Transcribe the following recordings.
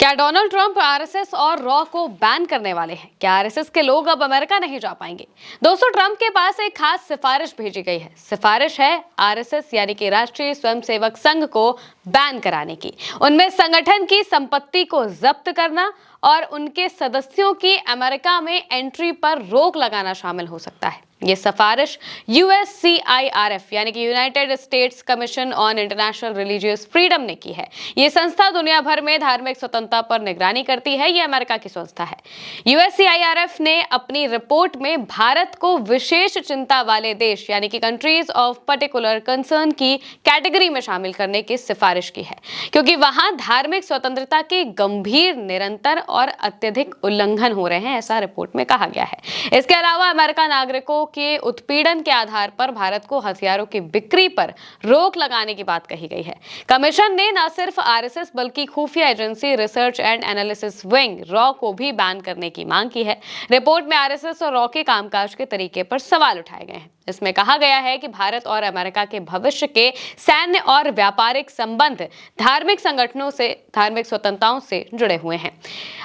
क्या Donald Trump RSS और raw को बैन करने वाले हैं? क्या आरएसएस के लोग अब अमेरिका नहीं जा पाएंगे? दोस्तों, ट्रंप के पास एक खास सिफारिश भेजी गई है। सिफारिश है आरएसएस यानी कि राष्ट्रीय स्वयंसेवक संघ को बैन कराने की। उनमें संगठन की संपत्ति को जब्त करना और उनके सदस्यों की अमेरिका में एंट्री पर रोक लगाना शामिल हो सकता है। ये सिफारिश USCIRF यानी कि United states commission on international religious freedom ने की है। ये संस्था दुनिया भर में धार्मिक स्वतंत्रता पर निगरानी करती है। ये अमेरिका की संस्था है। USCIRF ने अपनी रिपोर्ट में भारत को विशेष चिंता वाले देश यानी कि कंट्रीज ऑफ पर्टिकुलर कंसर्न की कैटेगरी में शामिल करने की सिफारिश की है, क्योंकि वहां धार्मिक स्वतंत्रता के गंभीर, निरंतर और अत्यधिक उल्लंघन हो रहे हैं, ऐसा रिपोर्ट में कहा गया है। इसके अलावा अमेरिका नागरिकों के उत्पीड़न के आधार पर भारत को हथियारों की बिक्री पर रोक लगाने की बात कही गई है। कमीशन ने न सिर्फ आरएसएस बल्कि खुफिया agency research and analysis wing raw को भी बैन करने की मांग की है। रिपोर्ट में आरएसएस और रॉ के कामकाज के तरीके पर सवाल उठाए गए हैं। इसमें कहा गया है कि भारत और अमेरिका के भविष्य के सैन्य और व्यापारिक संबंध धार्मिक संगठनों से, धार्मिक स्वतंत्रताओं से जुड़े हुए हैं।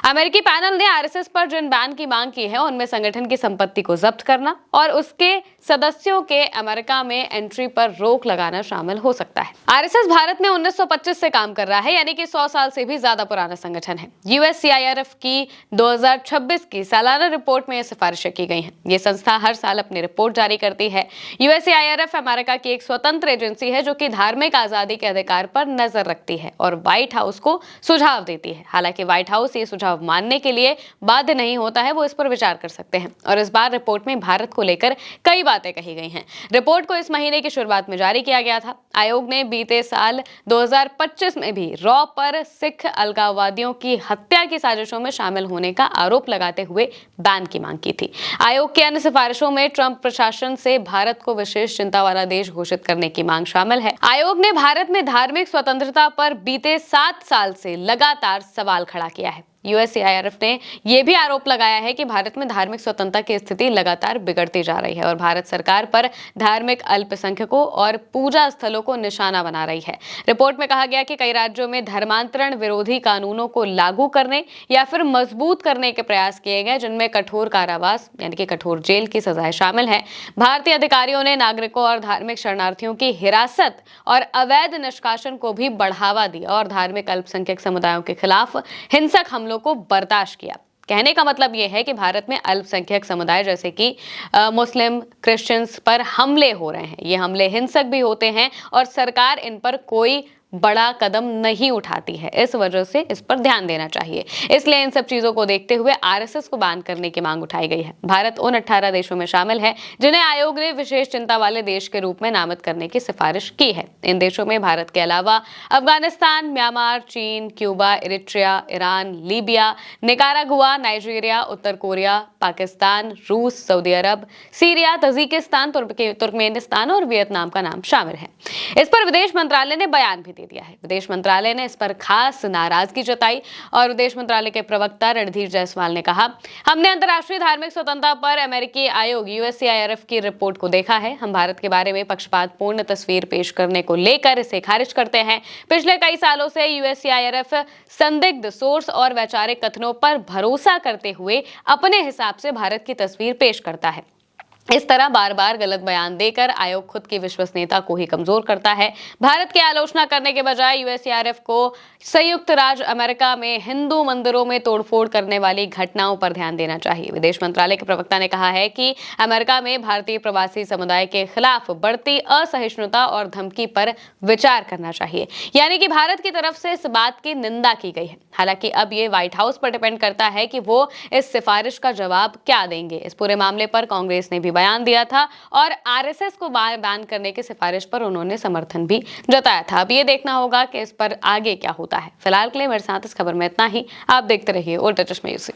अमेरिकी पैनल ने आरएसएस पर जिन बैन की मांग की है, उनमें संगठन की संपत्ति को जब्त करना और उसके सदस्यों के अमेरिका में एंट्री पर रोक लगाना शामिल हो सकता है। आरएसएस भारत में 1925 से काम कर रहा है, यानी कि 100 साल से भी ज्यादा पुराना संगठन है। USCIRF की 2026 की सालाना रिपोर्ट में यह सिफारिशें की गई हैं। ये संस्था हर साल अपनी रिपोर्ट जारी करती है। USCIRF अमेरिका की एक स्वतंत्र एजेंसी है जो कि धार्मिक आजादी के अधिकार पर नजर रखती है और व्हाइट हाउस को सुझाव देती है। हालांकि व्हाइट हाउस ये सुझाव मानने के लिए बाध्य नहीं होता है, वो इस पर विचार कर सकते हैं। और इस बार रिपोर्ट में भारत को लेकर कई बातें कही गई हैं। रिपोर्ट को इस महीने की शुरुआत में जारी किया गया था। आयोग ने बीते साल 2025 में भी रॉ पर सिख अलगाववादियों की हत्या की साजिशों में शामिल होने का आरोप लगाते हुए बैन की मांग की थी। आयोग की अन्य सिफारिशों में ट्रंप प्रशासन से भारत को विशेष चिंता वाला देश घोषित करने की मांग शामिल है। आयोग ने भारत में धार्मिक स्वतंत्रता पर बीते 7 साल से लगातार सवाल खड़ा किया है। USCIRF ने यह भी आरोप लगाया है कि भारत में धार्मिक स्वतंत्रता की स्थिति लगातार बिगड़ती जा रही है और भारत सरकार पर धार्मिक अल्पसंख्यकों और पूजा स्थलों को निशाना बना रही है। रिपोर्ट में कहा गया कि कई राज्यों में धर्मांतरण विरोधी कानूनों को लागू करने या फिर मजबूत करने के प्रयास किए गए, जिनमें कठोर कारावास यानी कि कठोर जेल की सजाएं शामिल है। भारतीय अधिकारियों ने नागरिकों और धार्मिक शरणार्थियों की हिरासत और अवैध निष्कासन को भी बढ़ावा दिया और धार्मिक अल्पसंख्यक समुदायों के खिलाफ हिंसक हमलों को बर्दाश्त किया। कहने का मतलब यह है कि भारत में अल्पसंख्यक समुदाय जैसे कि मुस्लिम, क्रिश्चियंस पर हमले हो रहे हैं। ये हमले हिंसक भी होते हैं और सरकार इन पर कोई बड़ा कदम नहीं उठाती है। इस वजह से इस पर ध्यान देना चाहिए। इसलिए इन सब चीजों को देखते हुए आरएसएस को बैन करने की मांग उठाई गई है। भारत उन 18 देशों में शामिल है जिन्हें आयोग ने विशेष चिंता वाले देश के रूप में नामित करने की सिफारिश की है। इन देशों में भारत के अलावा अफगानिस्तान, म्यांमार, चीन, Cuba, Eritrea, Iran, Libya, Nicaragua, Nigeria, उत्तर कोरिया, पाकिस्तान, रूस, Saudi Arab, Syria, Tajikistan, Turkmenistan और वियतनाम का नाम शामिल है। इस पर विदेश मंत्रालय ने बयान भी दिया है। विदेश मंत्रालय ने इस पर खास नाराजगी जताई और विदेश मंत्रालय के प्रवक्ता रणधीर जायसवाल ने कहा, हमने अंतर्राष्ट्रीय धार्मिक स्वतंत्रता पर अमेरिकी आयोग USCIRF की रिपोर्ट को देखा है। हम भारत के बारे में पक्षपातपूर्ण तस्वीर पेश करने को लेकर इसे खारिज करते हैं। पिछले कई सालों से USCIRF संदिग्ध सोर्स और वैचारिक कथनों पर भरोसा करते हुए अपने हिसाब से भारत की तस्वीर पेश करता है। इस तरह बार बार गलत बयान देकर आयोग खुद की विश्वसनीयता को ही कमजोर करता है। भारत की आलोचना करने के बजाय USCIRF को संयुक्त राज्य अमेरिका में हिंदू मंदिरों में तोड़फोड़ करने वाली घटनाओं पर ध्यान देना चाहिए। विदेश मंत्रालय के प्रवक्ता ने कहा है कि अमेरिका में भारतीय प्रवासी समुदाय के खिलाफ बढ़ती असहिष्णुता और धमकी पर विचार करना चाहिए, यानी कि भारत की तरफ से इस बात की निंदा की गई है। हालांकि अब ये व्हाइट हाउस पर डिपेंड करता है कि वो इस सिफारिश का जवाब क्या देंगे। इस पूरे मामले पर कांग्रेस ने भी बयान दिया था और आरएसएस को बैन करने की सिफारिश पर उन्होंने समर्थन भी जताया था। अब ये देखना होगा कि इस पर आगे क्या होता है। फिलहाल के लिए मेरे साथ इस खबर में इतना ही। आप देखते रहिए उल्टा चश्मा यूसी।